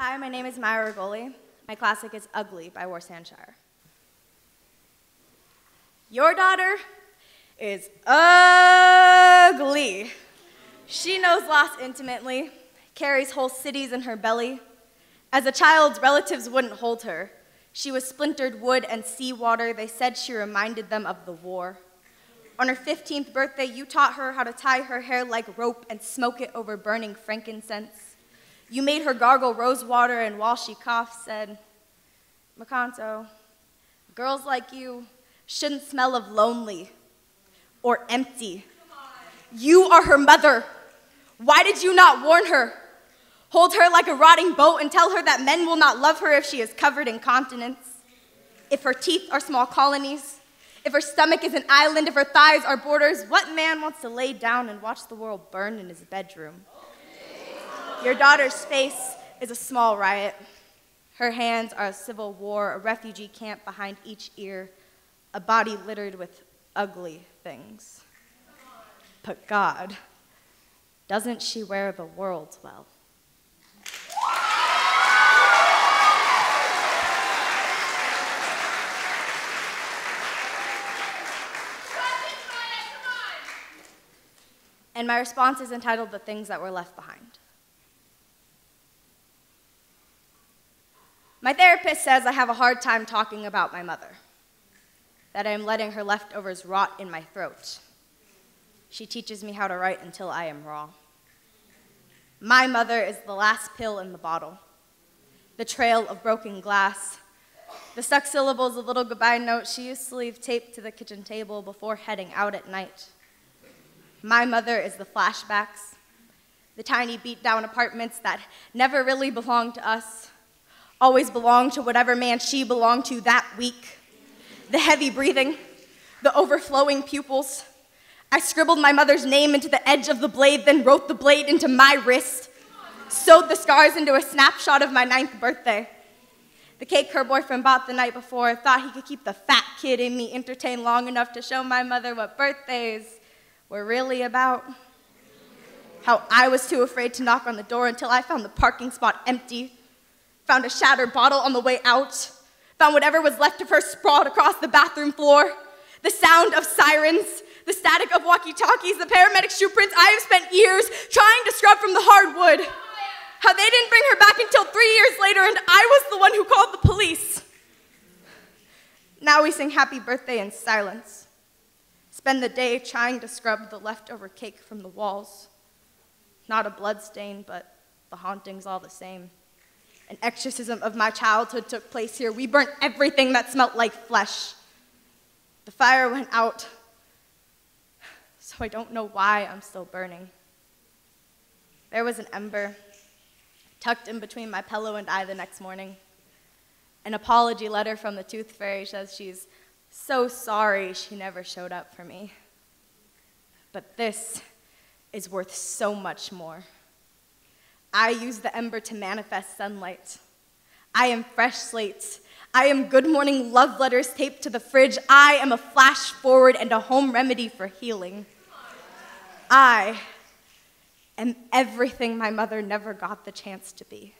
Hi, my name is Mya Rigoli. My classic is Ugly by Warsan Shire. Your daughter is ugly. She knows loss intimately, carries whole cities in her belly. As a child, relatives wouldn't hold her. She was splintered wood and seawater. They said she reminded them of the war. On her 15th birthday, you taught her how to tie her hair like rope and smoke it over burning frankincense. You made her gargle rose water, and while she coughed, said, "Makanto, girls like you shouldn't smell of lonely or empty. You are her mother. Why did you not warn her? Hold her like a rotting boat and tell her that men will not love her if she is covered in continents. If her teeth are small colonies, if her stomach is an island, if her thighs are borders, what man wants to lay down and watch the world burn in his bedroom? Your daughter's face is a small riot. Her hands are a civil war, a refugee camp behind each ear, a body littered with ugly things. But God, doesn't she wear the world well?" And my response is entitled "The Things That Were Left Behind." My therapist says I have a hard time talking about my mother, that I am letting her leftovers rot in my throat. She teaches me how to write until I am raw. My mother is the last pill in the bottle, the trail of broken glass, the stuck syllables of little goodbye notes she used to leave taped to the kitchen table before heading out at night. My mother is the flashbacks, the tiny beat-down apartments that never really belonged to us, always belonged to whatever man she belonged to that week, the heavy breathing, the overflowing pupils. I scribbled my mother's name into the edge of the blade, then wrote the blade into my wrist, sewed the scars into a snapshot of my 9th birthday. The cake her boyfriend bought the night before thought he could keep the fat kid in me entertained long enough to show my mother what birthdays were really about. How I was too afraid to knock on the door until I found the parking spot empty, found a shattered bottle on the way out, found whatever was left of her sprawled across the bathroom floor, the sound of sirens, the static of walkie-talkies, the paramedic shoe prints I have spent years trying to scrub from the hardwood. How they didn't bring her back until 3 years later, and I was the one who called the police. Now we sing happy birthday in silence. Spend the day trying to scrub the leftover cake from the walls. Not a bloodstain, but the haunting's all the same. An exorcism of my childhood took place here. We burnt everything that smelt like flesh. The fire went out, so I don't know why I'm still burning. There was an ember tucked in between my pillow and I the next morning. An apology letter from the tooth fairy says she's so sorry she never showed up for me. But this is worth so much more. I use the ember to manifest sunlight. I am fresh slates. I am good morning love letters taped to the fridge. I am a flash forward and a home remedy for healing. I am everything my mother never got the chance to be.